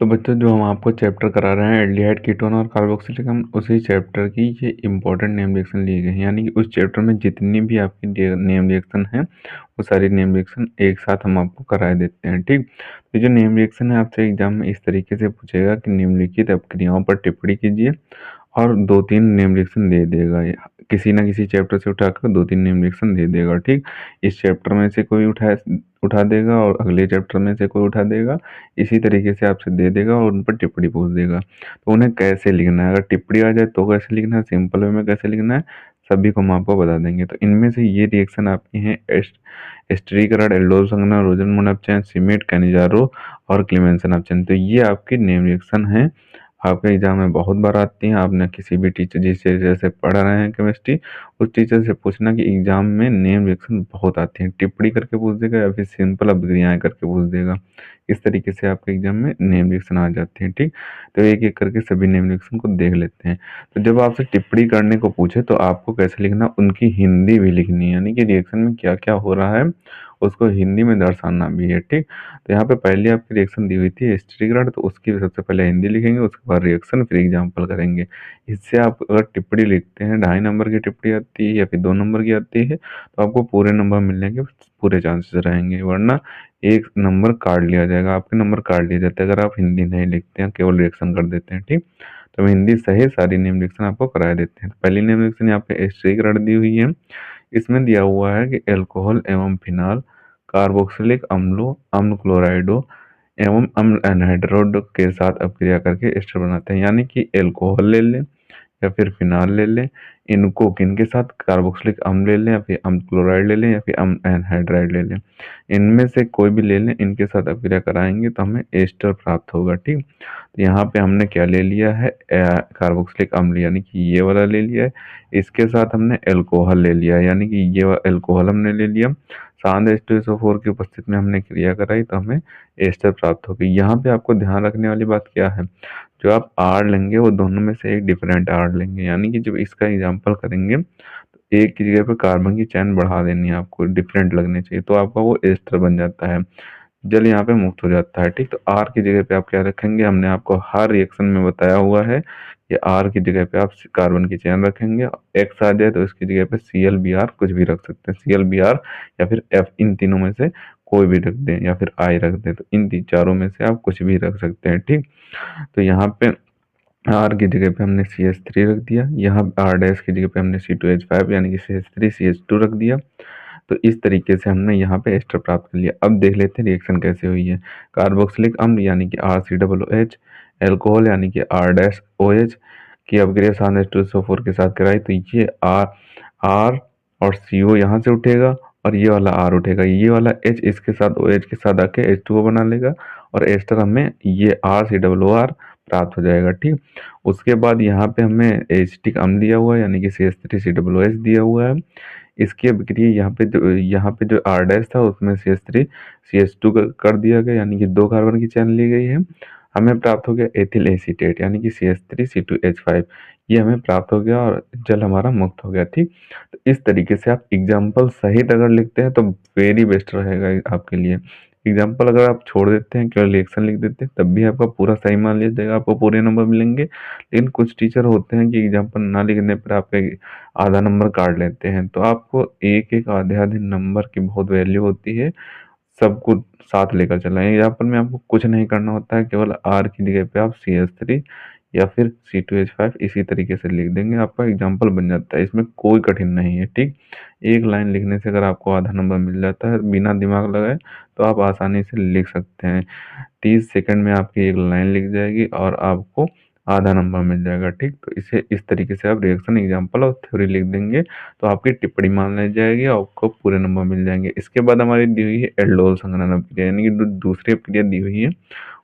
तो बच्चों जो हम आपको चैप्टर करा रहे हैं एल्डिहाइड कीटोन और कार्बोक्सिलिक अम्ल, उसी चैप्टर की ये इंपॉर्टेंट नेम रिएक्शन लिए गए हैं। यानी कि उस चैप्टर में जितनी भी आपकी नेम रिएक्शन है वो सारी नेम रिएक्शन एक साथ हम आपको कराए देते हैं। ठीक, तो जो नेम रिएक्शन है आपसे एग्जाम में इस तरीके से पूछेगा कि निम्नलिखित अपक्रियाओं पर टिप्पणी कीजिए और 2-3 नेम रिएक्शन दे देगा। किसी ना किसी चैप्टर से उठाकर 2-3 नेम रिएक्शन दे देगा। ठीक, इस चैप्टर में से कोई उठा देगा और अगले चैप्टर में से कोई उठा देगा। इसी तरीके से आपसे दे देगा और उन पर टिप्पणी पूछ देगा। तो उन्हें कैसे लिखना है, अगर टिप्पणी आ जाए तो कैसे लिखना है, सिंपल वे में कैसे लिखना है, सभी को हम आपको बता देंगे। तो इनमें से ये रिएक्शन आपके हैं एस्टरीकरण, एल्डोल संघनन, रोजनमूड अपचयन, सिमेट, कैनिजारो और क्लेमेंसन अपचयन। तो ये आपकी नेम रिएक्शन है, आपके एग्जाम में बहुत बार आती हैं। आपने किसी भी टीचर जिस टीचर से पढ़ रहे हैं केमिस्ट्री, उस टीचर से पूछना कि एग्जाम में नेम रिएक्शन बहुत आती हैं, टिप्पणी करके पूछ देगा या फिर सिंपल अभिक्रियाएं करके पूछ देगा। इस तरीके से आपके एग्जाम में नेम रिएक्शन आ जाती हैं। ठीक, तो एक एक करके सभी नेम रिएक्शन को देख लेते हैं। तो जब आपसे टिप्पणी करने को पूछे तो आपको कैसे लिखना, उनकी हिंदी भी लिखनी है, यानी कि रिएक्शन में क्या क्या हो रहा है उसको हिंदी में दर्शाना भी है। ठीक, तो यहाँ पे पहले आपकी रिएक्शन दी हुई थी स्टीग्रेड, तो उसकी सबसे पहले हिंदी लिखेंगे, उसके बाद रिएक्शन, फिर एग्जाम्पल करेंगे। इससे आप अगर टिप्पणी लिखते हैं 2.5 नंबर की टिप्पणी आती है या फिर 2 नंबर की आती है तो आपको पूरे नंबर मिलने के पूरे चांसेस रहेंगे, वरना एक नंबर काट लिया जाएगा, आपके नंबर काट लिए जाते हैं अगर आप हिंदी नहीं लिखते हैं, केवल रिएक्शन कर देते हैं। ठीक, तो हम हिंदी सहित सारी नेम रिएक्शन आपको करा देते हैं। पहली नेम रिएक्शन यहाँ पे स्टीग्रेड दी हुई है। इसमें दिया हुआ है कि एल्कोहल एवं फिनाल कार्बोक्सिलिक अम्लों, अम्ल क्लोराइडो एवं अम्ल एनहाइड्राइड के साथ अपक्रिया करके एस्टर बनाते हैं। यानी कि एल्कोहल ले लें या फिर फिनाल ले लें, इनको किनके साथ, कार्बोक्सिलिक अम्ल ले लें या फिर अम्ल क्लोराइड ले लें या फिर अम्ल एनहाइड्राइड ले लें, इनमें से कोई भी ले लें, इनके साथ अपक्रिया कराएंगे तो हमें एस्टर प्राप्त होगा। ठीक, तो यहाँ पे हमने क्या ले लिया है, कार्बोक्सिलिक अम्ल यानी कि ये वाला ले लिया है, इसके साथ हमने एल्कोहल ले लिया है, यानी कि ये एल्कोहल हमने ले लिया, सांद्र H2SO4 की उपस्थिति में हमने क्रिया कराई तो हमें एस्टर प्राप्त होगी। यहाँ पे आपको ध्यान रखने वाली बात क्या है, जो आप आर लेंगे वो दोनों में से एक डिफरेंट आर लेंगे, यानी कि जब इसका एग्जाम्पल करेंगे तो एक की जगह पे कार्बन की चैन बढ़ा देनी है, आपको डिफरेंट लगने चाहिए, तो आपका वो एस्टर बन जाता है, जल यहाँ पे मुक्त हो जाता है। ठीक, तो आर की जगह पे आप क्या रखेंगे, हमने आपको हर रिएक्शन में बताया हुआ है कि आर की जगह पे आप कार्बन की चेन रखेंगे, एक्स आ जाए तो इसकी जगह पे ClBr कुछ भी रख सकते हैं, ClBr या फिर F, इन तीनों में से कोई भी रख दें या फिर I रख दें, तो इन तीन चारों में से आप कुछ भी रख सकते हैं। ठीक, तो यहाँ पे आर की जगह पे हमने CH3 रख दिया, यहाँ R डैश की जगह पे हमने C2H5 यानी कि CH3 CH2 रख दिया। तो इस तरीके से हमने यहाँ पे एस्टर प्राप्त कर लिया। अब देख लेते हैं रिएक्शन कैसे हुई है। कार्बोक्सिलिक अम्ल यानी कि RCOOH, एल्कोहल यानी कि R डैश OH की अपक्रिया सांद्र H2SO4 के साथ कराई तो ये R और CO यहाँ से उठेगा और ये वाला R उठेगा, ये वाला H इसके साथ OH के साथ आके H2O बना लेगा और एस्टर हमें ये RCOOR प्राप्त हो जाएगा। ठीक, उसके बाद यहाँ पे हमें एसिटिक अम्ल दिया हुआ है यानी कि CH3COOH दिया हुआ है। इसकी अभिक्रिया यहाँ पे जो R डैश था उसमें CH3 CH2 कर दिया गया, यानी कि 2 कार्बन की चैन ली गई है, हमें प्राप्त हो गया एथिल एसीटेट यानी कि CH3C2H5, ये हमें प्राप्त हो गया और जल हमारा मुक्त हो गया। ठीक, तो इस तरीके से आप एग्जाम्पल सहित अगर लिखते हैं तो वेरी बेस्ट रहेगा आपके लिए। एग्जाम्पल अगर आप छोड़ देते हैं, केवल रिएक्शन लिख देते हैं, तब भी आपका पूरा सही मान लिया जाएगा, आपको पूरे नंबर मिलेंगे। लेकिन कुछ टीचर होते हैं कि एग्जाम्पल ना लिखने पर आपके आधा नंबर काट लेते हैं, तो आपको एक एक आधे आधे नंबर की बहुत वैल्यू होती है, सबको साथ लेकर चलना है। यहाँ पर में आपको कुछ नहीं करना होता है, केवल आर की जगह पे आप CH3 या फिर C2H5 इसी तरीके से लिख देंगे, आपका एग्जाम्पल बन जाता है, इसमें कोई कठिन नहीं है। ठीक, एक लाइन लिखने से अगर आपको आधा नंबर मिल जाता है बिना दिमाग लगाए तो आप आसानी से लिख सकते हैं। 30 सेकंड में आपकी एक लाइन लिख जाएगी और आपको आधा नंबर मिल जाएगा। ठीक, तो इसे इस तरीके से आप रिएक्शन, एग्जाम्पल और थ्योरी लिख देंगे तो आपकी टिप्पणी मान ली जाएगी और आपको पूरे नंबर मिल जाएंगे। इसके बाद हमारी दी हुई है एल्डोल संघनन अपक्रिया, यानी कि दूसरी अपक्रिया दी हुई है,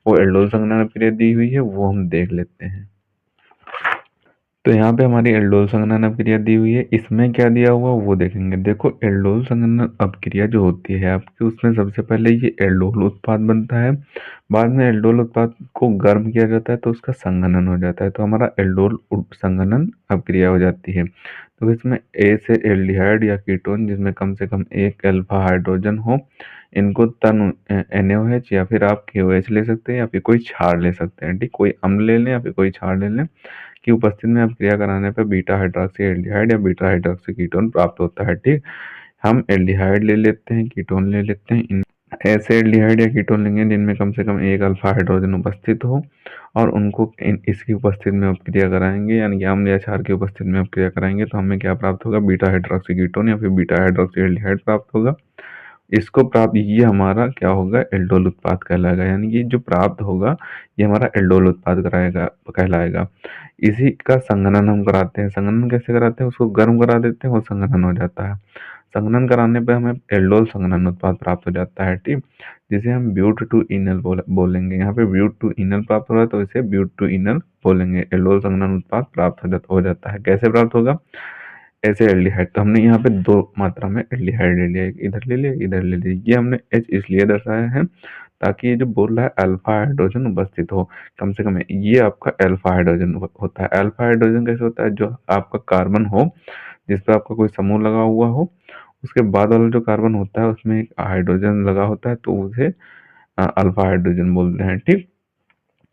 वो एल्डोल संघनन अपक्रिया दी हुई है, वो हम देख लेते हैं। तो यहाँ पे हमारी एल्डोल संघनन अपक्रिया दी हुई है। इसमें क्या दिया हुआ वो देखेंगे। देखो एल्डोल संघनन अपक्रिया जो होती है आपकी, उसमें सबसे पहले ये एल्डोल उत्पाद बनता है। बाद में एल्डोल उत्पाद को गर्म किया जाता है तो उसका संघनन हो जाता है, तो हमारा एल्डोल संघनन अपक्रिया हो जाती है। तो इसमें ए से एल्डिहाइड या कीटोन जिसमें कम से कम एक अल्फा हाइड्रोजन हो, इनको तन NaOH या फिर आप KOH ले सकते हैं या फिर कोई क्षार ले सकते हैं। ठीक, कोई अम्ल ले लें या फिर कोई क्षार ले लें की उपस्थिति में अब क्रिया कराने पर बीटा हाइड्रोक्सी एल्डिहाइड या बीटा हाइड्रोक्सी कीटोन प्राप्त होता है। ठीक, हम एल्डिहाइड ले लेते हैं, कीटोन ले लेते हैं। ऐसे एल्डिहाइड या कीटोन लेंगे जिनमें कम से कम एक अल्फा हाइड्रोजन उपस्थित हो और उनको इसकी उपस्थिति में अपक्रिया कराएंगे, यानी कि अम्ल या क्षार की उपस्थिति में अपक्रिया कराएंगे तो हमें क्या प्राप्त होगा, बीटा हाइड्रोक्सी कीटोन या फिर बीटा हाइड्रोक्सी एल्डिहाइड प्राप्त होगा। इसको प्राप्त, ये हमारा क्या होगा, एल्डोल उत्पाद कहलाएगा। यानी कि जो प्राप्त होगा ये हमारा एल्डोल उत्पाद कराएगा कहलाएगा। इसी का संघनन हम कराते हैं। संघनन कैसे कराते हैं, उसको गर्म करा देते हैं और संघनन हो जाता है। संघनन कराने पे हमें एल्डोल संघनन उत्पाद प्राप्त हो जाता है। ठीक, जिसे हम ब्यूट टू इनल बोलेंगे। यहाँ पे ब्यूट टू इनल प्राप्त हो रहा है तो इसे ब्यूट टू इनल बोलेंगे। एल्डोल संघनन उत्पाद प्राप्त हो जाता है। कैसे प्राप्त होगा, ऐसे एल्डिहाइड, तो हमने यहाँ पे दो मात्रा में एल्डिहाइड ले लिया, इधर ले लिया इधर ले लिया। ये हमने H इसलिए दर्शाया है ताकि ये जो बोल रहा है अल्फा हाइड्रोजन उपस्थित हो कम से कम, ये आपका अल्फा हाइड्रोजन होता है। अल्फा हाइड्रोजन कैसे होता है, जो आपका कार्बन हो जिस पर आपका कोई समूह लगा हुआ हो, उसके बाद वाला जो कार्बन होता है उसमें एक हाइड्रोजन लगा होता है तो उसे अल्फा हाइड्रोजन बोलते हैं। ठीक,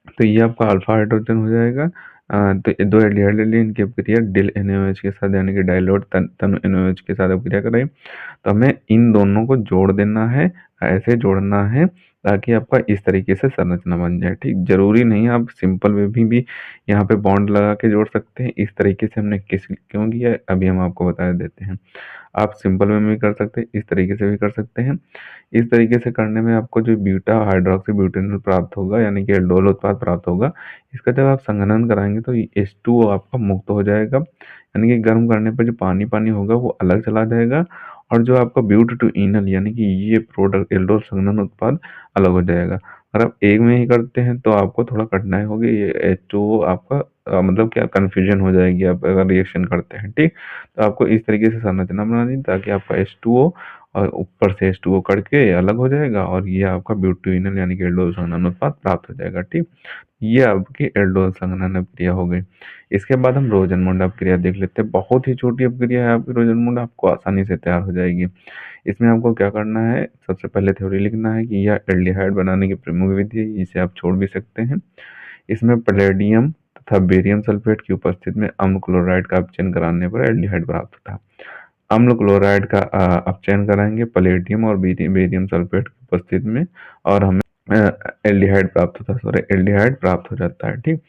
तो ये आपका अल्फा हाइड्रोजन हो जाएगा। तो ये दो एल्डिहाइड ले लिए, इनकी अपक्रिया डिल NaOH के साथ यानी कि डाइल्यूट तनु NaOH के साथ अपक्रिया कराई। तो हमें इन दोनों को जोड़ देना है, ऐसे जोड़ना है ताकि आपका इस तरीके से संरचना बन जाए। ठीक, जरूरी नहीं आप सिंपल वे भी यहाँ पे बॉन्ड लगा के जोड़ सकते हैं। इस तरीके से हमने क्यों किया है अभी हम आपको बता देते हैं। आप सिंपल वे में भी कर सकते हैं, इस तरीके से भी कर सकते हैं। इस तरीके से करने में आपको जो बीटा हाइड्रोक्सी ब्यूटेनॉल प्राप्त होगा यानी कि एल्डोल उत्पाद प्राप्त होगा, इसका जब आप संघनन कराएंगे तो H2O आपका मुक्त हो जाएगा, यानी कि गर्म करने पर जो पानी पानी होगा वो अलग चला जाएगा और जो आपका ब्यूट टू इनल यानी कि ये प्रोडक्ट एल्डोल संघनन उत्पाद अलग हो जाएगा। अगर आप एक में ही करते हैं तो आपको थोड़ा कठिनाई होगी, ये H2O आपका मतलब क्या कन्फ्यूजन हो जाएगी आप अगर रिएक्शन करते हैं। ठीक, तो आपको इस तरीके से संरचना बनानी ताकि आपका H2O और ऊपर से H2O करके अलग हो जाएगा और ये आपका ब्यूटेनॉल यानी कि एल्डोल संघनन उत्पाद प्राप्त हो जाएगा। ठीक, ये आपकी एल्डोल संघनन अपक्रिया हो गई। इसके बाद हम रोजनमूंड अपक्रिया देख लेते हैं। बहुत ही छोटी अपक्रिया है आपकी रोजनमूंड, आपको आसानी से तैयार हो जाएगी। इसमें आपको क्या करना है, सबसे पहले थ्योरी लिखना है कि यह एल्डिहाइड बनाने की प्रमुख विधि है, इसे आप छोड़ भी सकते हैं। इसमें पैलेडियम तथा बेरियम सल्फेट की उपस्थिति में अम्ल क्लोराइड का अपचयन कराने पर एल्डिहाइड प्राप्त होता है। अम्ल क्लोराइड का अपचयन कराएंगे पैलेडियम और बेरियम सल्फेट की उपस्थिति में और हमें एल्डिहाइड प्राप्त होता है, सॉरी एल्डिहाइड प्राप्त हो जाता है। ठीक,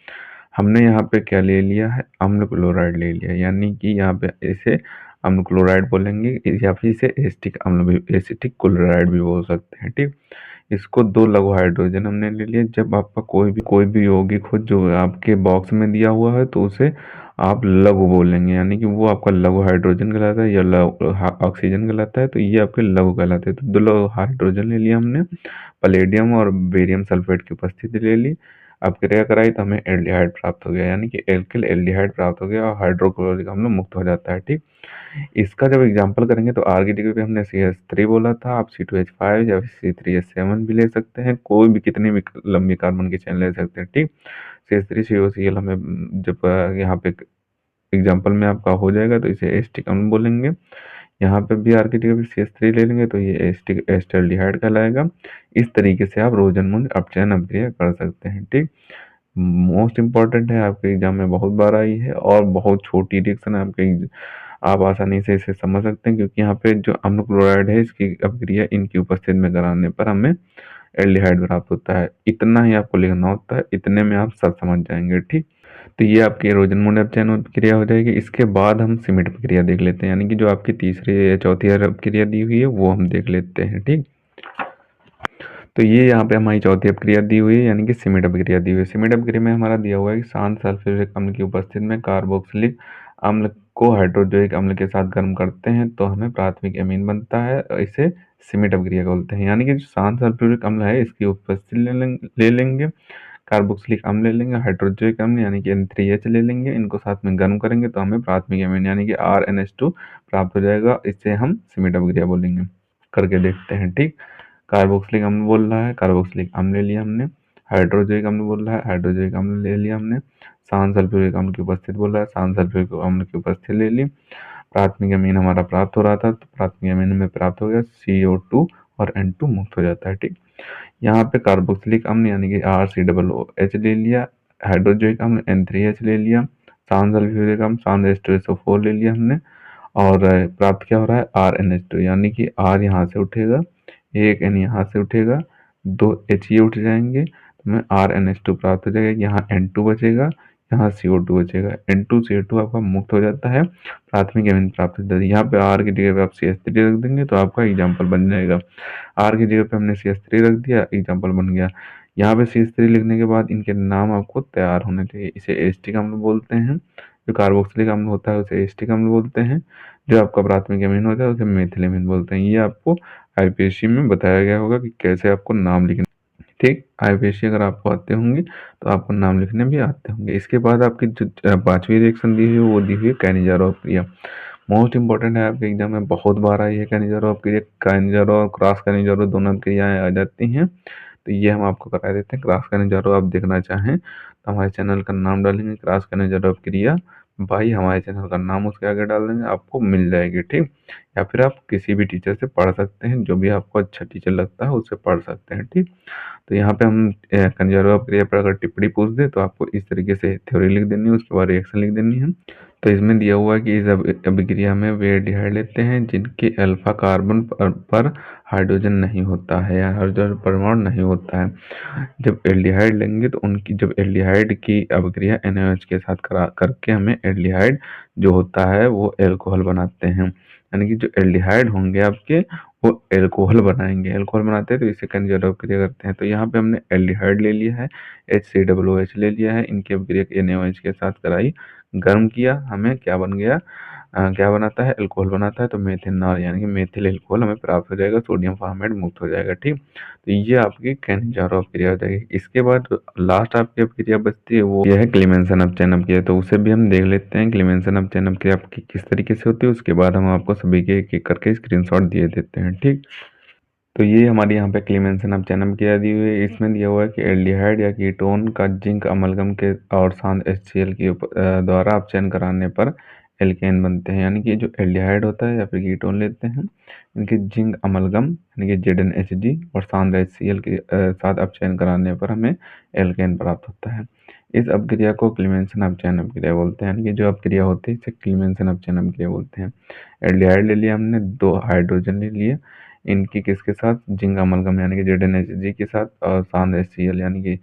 हमने यहाँ पे क्या ले लिया है, अम्ल क्लोराइड ले लिया, यानी कि यहाँ पे इसे अम्ल क्लोराइड बोलेंगे या फिर इसे एसिटिक अम्ल भी, एसिटिक क्लोराइड भी बोल सकते हैं। ठीक, इसको दो लघु हाइड्रोजन हमने ले लिया। जब आपका कोई भी यौगिक हो जो आपके बॉक्स में दिया हुआ है तो उसे आप लघु बोलेंगे, यानी कि वो आपका लघु हाइड्रोजन कहलाता है या ऑक्सीजन कहलाता है, तो ये आपके लघु कहलाते हैं। तो दो लघु हाइड्रोजन ले लिया हमने, पैलेडियम और बेरियम सल्फेट की उपस्थिति ले ली, अब क्रिया कराई तो हमें एल्डिहाइड प्राप्त हो गया, यानी कि एल्किल एल्डिहाइड प्राप्त हो गया और हाइड्रोक्लोरिक अम्ल मुक्त हो जाता है। ठीक, इसका जब एग्जांपल करेंगे तो आर की डिग्री पे हमने CH3 बोला था, आप C2H5 या C3H7 भी ले सकते हैं, कोई भी कितनी भी लंबी कार्बन की चेन ले सकते हैं। ठीक, CH3COCl हमें जब यहाँ पे एग्जाम्पल में आपका हो जाएगा तो इसे एस्टिक अम्ल बोलेंगे। यहाँ पे भी आर की डिग्री पे CH3 ले लेंगे तो ये एस्टिक एस्टल्डिहाइड कहलाएगा। इस तरीके से आप रोजनमूंड अपचयन अभिक्रिया कर सकते हैं। ठीक, मोस्ट इंपॉर्टेंट है, आपके एग्जाम में बहुत बार आई है और बहुत छोटी रिएक्शन है आपके, आप आसानी से इसे समझ सकते हैं क्योंकि यहाँ पे जो अम्ल क्लोराइड है इसकी अपक्रिया इनकी उपस्थिति में कराने पर हमें एल्डिहाइड प्राप्त होता है। इतना ही आपको लिखना होता है, इतने में आप सब समझ जाएंगे। ठीक, तो ये आपकी रोजनमूंड अपचयन अपक्रिया हो जाएगी। इसके बाद हम सिमिट अपक्रिया देख लेते हैं, यानी कि जो आपकी तीसरी या चौथी अपक्रिया दी हुई है वो हम देख लेते हैं। ठीक, तो ये यहाँ पे हमारी चौथी अपक्रिया दी हुई है, यानी कि सिमिट अपक्रिया दी हुई है। सिमिट अपक्रिया में हमारा दिया हुआ है कि शांत सल्फ्यूरिक अम्ल की उपस्थिति में कार्बोक्सिलिक अम्ल को हाइड्रोक्लोरिक अम्ल के साथ गर्म करते हैं तो हमें प्राथमिक एमीन बनता है, इसे सिमिट अपक्रिया बोलते हैं। यानी कि जो शांत सल्फ्यूरिक अम्ल है इसकी उपस्थिति ले लेंगे, कार्बोक्सिलिक अम्ल ले लेंगे, हाइड्रोक्लोरिक अम्ल यानी कि N3H ले लेंगे, इनको साथ में गर्म करेंगे तो हमें प्राथमिक एमिन यानी कि RNH2 प्राप्त हो जाएगा। इससे हम सिमिट अपक्रिया बोलेंगे। करके देखते हैं, ठीक। कार्बोक्सिलिक अम्ल बोल रहा है, कार्बोक्सिलिक अम्ल ले लिया हमने। हाइड्रोक्लोरिक अम्ल बोल रहा है, हाइड्रोक्लोरिक अम्ल ले लिया हमने। शांत सल्फ्यूरिक अम्ल की उपस्थित बोल रहा है, शांत सल्फ्यूरिक अम्ल की उपस्थित ले ली। प्राथमिक अमीन हमारा प्राप्त हो रहा था, तो प्राथमिक अमीन में प्राप्त हो गया CO2 और N2 मुक्त हो जाता है, ठीक। यहाँ पे कार्बोक्सिलिक अम्ल यानी कि RCOOH ले लिया, हाइड्रोक्लोरिक अम्ल N3H ले लिया, शांत सल्फ्यूरिक अम्ल शांत H2SO4 ले लिया हमने। और प्राप्त क्या हो रहा है, RNH2 यानी कि R यहाँ से उठेगा, एक N यहाँ से उठेगा, दो H ये उठ जाएंगे, तो हमें RNH2 प्राप्त हो जाएगा। यहाँ N2 बचेगा, यहाँ CO2 बचेगा, N2 CO2 आपका मुक्त हो जाता है, प्राथमिक एमिन प्राप्त हो जाती है। यहाँ पे R की जगह पे आप CH3 रख देंगे तो आपका एग्जाम्पल बन जाएगा। R की जगह पे हमने CH3 रख दिया, एग्जाम्पल बन गया। यहाँ पे CH3 लिखने के बाद इनके नाम आपको तैयार होने चाहिए। इसे एस्टिक अम्ल बोलते हैं, जो कार्बोक्सिलिक अम्ल होता है उसे एस्टिक अम्ल बोलते हैं, जो आपका प्राथमिक एमिन होता है उसे मेथिल एमिन बोलते हैं। ये आपको आईपीएससी में बताया गया होगा कि कैसे आपको नाम लिखना, ठीक। आईपीएससी अगर आपको आते होंगे तो आपको नाम लिखने भी आते होंगे। इसके बाद आपकी जो पांचवी रिएक्शन दी हुई है वो दी हुई है कैनिजारो क्रिया। मोस्ट इंपॉर्टेंट है, आपके एग्जाम में बहुत बार आई है कैनिजारो क्रिया। कैनिजारो और क्रॉस कैनिजारो दोनों क्रियाएं आ जाती हैं, तो ये हम आपको करा देते हैं। क्रॉस कैनिजारो आप देखना चाहें तो हमारे चैनल का नाम डालेंगे क्रॉस कैनिजारो क्रिया भाई, हमारे चैनल का नाम उसके आगे डाल देंगे, आपको मिल जाएगी, ठीक। या फिर आप किसी भी टीचर से पढ़ सकते हैं, जो भी आपको अच्छा टीचर लगता है उससे पढ़ सकते हैं, ठीक। तो यहाँ पे हम कंजर्व क्रिया पर अगर टिप्पणी पूछ दे तो आपको इस तरीके से थ्योरी लिख देनी है, उसके बाद रिएक्शन लिख देनी है। तो इसमें दिया हुआ है कि इस अभिक्रिया में वे एल्डिहाइड लेते हैं जिनके अल्फा कार्बन पर हाइड्रोजन नहीं होता है या हाइड्रोजन परमाणु नहीं होता है। जब एल्डिहाइड लेंगे तो उनकी जब एल्डिहाइड की अभिक्रिया NaOH के साथ करके हमें एल्डिहाइड जो होता है वो एल्कोहल बनाते हैं, यानी कि जो एल्डिहाइड होंगे आपके वो एल्कोहल बनाएंगे। एल्कोहल बनाते हैं तो इसे कंजर्व क्रिया करते हैं। तो यहाँ पे हमने एल्डिहाइड ले लिया है, HCOOH ले लिया है, इनकी अभिक्रिया NaOH के साथ कराई, गर्म किया, हमें क्या बन गया, क्या बनाता है, एल्कोहल बनाता है। तो मेथेनॉल यानी कि मेथिल एल्कोहल हमें प्राप्त हो जाएगा, सोडियम फॉर्मेट मुक्त हो जाएगा, ठीक। तो ये आपकी कैनिजारो क्रिया हो जाएगी। इसके बाद लास्ट आपकी अपक्रिया बचती है वो यह है क्लीमेंसन अपचयन अपक्रिया। तो उसे भी हम देख लेते हैं क्लीमेंसन अपचयन अपक्रिया आपकी किस तरीके से होती है, उसके बाद हम आपको सभी के एक एक करके स्क्रीनशॉट दिए देते हैं, ठीक। तो ये हमारी यहाँ पे क्लीमेंसन अपचयन अपक्रिया दी हुई है। इसमें दिया हुआ है कि एल्डिहाइड या कीटोन का जिंक अमलगम के और शांत HCl के द्वारा अपचयन कराने पर एल्केन बनते हैं, यानी कि जो एल्डिहाइड होता है या फिर कीटोन लेते हैं, इनके जिंक अमलगम यानी कि ZnHG और शांत HCl के साथ अपचयन कराने पर हमें एल्केन प्राप्त होता है। इस अपक्रिया को क्लीमेंसन अपचयन अपक्रिया बोलते हैं, यानी कि जो अपक्रिया होती है इसे क्लीमेंसन अपचयन अपक्रिया बोलते हैं। एल्डिहाइड ले लिया हमने, दो हाइड्रोजन ले लिए, इनकी किसके साथ, जिंक अमलगम यानी कि ZnHG के साथ और शांत HCl यानी कि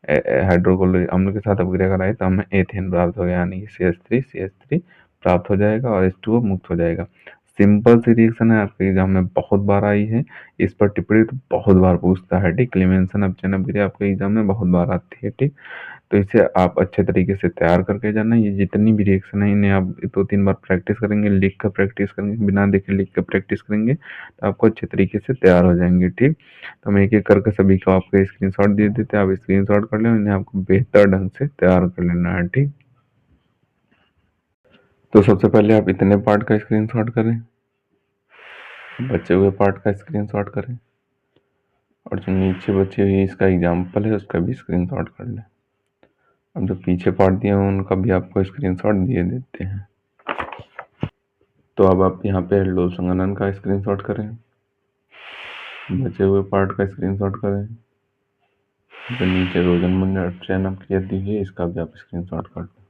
हाइड्रोक्लोरिक अम्ल के साथ अपक्रिया कराई तो हमें एथेन प्राप्त हो गया, यानी कि CH3 प्राप्त हो जाएगा और H2O मुक्त हो जाएगा। सिंपल सी रिएक्शन है, आपके एग्जाम में बहुत बार आई है, इस पर टिप्पणी तो बहुत बार पूछता है, ठीक। क्लीमेंसन अपचयन अपक्रिया आपके एग्जाम में बहुत बार आती है, ठीक। तो इसे आप अच्छे तरीके से तैयार करके जाना। ये जितनी भी रिएक्शन है इन्हें आप 2-3 बार प्रैक्टिस करेंगे, लिख कर प्रैक्टिस करेंगे, बिना देखे लिख कर प्रैक्टिस करेंगे तो आपको अच्छे तरीके से तैयार हो जाएंगे, ठीक। तो हम एक एक करके सभी को आपको स्क्रीनशॉट दे देते हैं, आप स्क्रीनशॉट कर लें, इन्हें आपको बेहतर ढंग से तैयार कर लेना है, ठीक। तो सबसे पहले आप इतने पार्ट का स्क्रीनशॉट करें, बचे हुए पार्ट का स्क्रीनशॉट करें, और जो नीचे बची हुई इसका एग्जाम्पल है उसका भी स्क्रीनशॉट कर लें। अब जो पीछे पार्ट दिए हैं उनका भी आपको स्क्रीनशॉट दिए देते हैं। तो अब आप यहाँ पे लोल संघनन का स्क्रीनशॉट करें, बचे हुए पार्ट का स्क्रीनशॉट करें, जो नीचे रोजन अपचयन अपक्रिया दी है इसका भी आप स्क्रीनशॉट कर लें।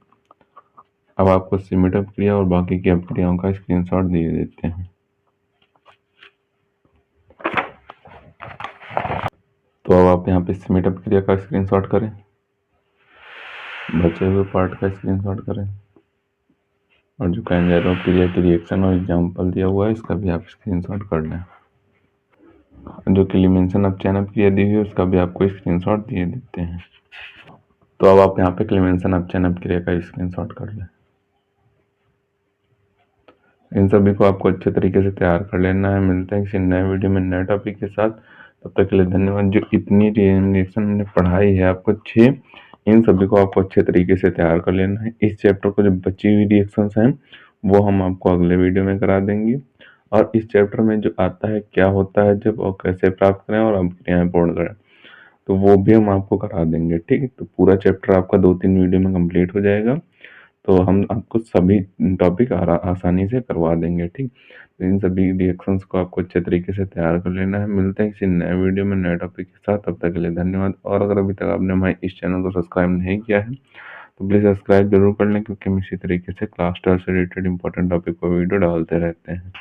अब आपको सिमिट अपक्रिया और बाकी की अपक्रियाओं का स्क्रीनशॉट दिए देते हैं। तो अब आप यहाँ पे सिमिट अपक्रिया का स्क्रीनशॉट करें, बचे हुए पार्ट का स्क्रीनशॉट करें, और जो कैंजारो क्रिया की रिएक्शन और एग्जाम्पल दिया हुआ है इसका भी आप स्क्रीनशॉट कर लें। जो क्लीमेंसन अपचयन अपक्रिया दी हुई है उसका भी आपको स्क्रीनशॉट दिए देते हैं। तो अब आप यहाँ पे क्लीमेंसन अपचयन अपक्रिया का स्क्रीनशॉट कर लें। इन सभी को आपको अच्छे तरीके से तैयार कर लेना है। मिलते हैं किसी नए वीडियो में नए टॉपिक के साथ। तब तक के लिए धन्यवाद। जो इतनी रिएक्शन हमने पढ़ाई है आपको 6, इन सभी को आपको अच्छे तरीके से तैयार कर लेना है। इस चैप्टर को जो बची हुई रिएक्शंस हैं वो हम आपको अगले वीडियो में करा देंगे। और इस चैप्टर में जो आता है क्या होता है जब और कैसे प्राप्त करें और अभिक्रियाएं पूर्ण करें, तो वो भी हम आपको करा देंगे। ठीक है, तो पूरा चैप्टर आपका 2-3 वीडियो में कंप्लीट हो जाएगा। तो हम आपको सभी टॉपिक आसानी से करवा देंगे। ठीक, तो इन सभी रिएक्शंस को आपको अच्छे तरीके से तैयार कर लेना है। मिलते हैं किसी नए वीडियो में नए टॉपिक के साथ, तब तक के लिए धन्यवाद। और अगर अभी तक आपने हमारे इस चैनल को सब्सक्राइब नहीं किया है तो प्लीज़ सब्सक्राइब जरूर कर लें, क्योंकि हम इसी तरीके से क्लास 12 से रिलेटेड इंपॉर्टेंट टॉपिक पर वीडियो डालते रहते हैं।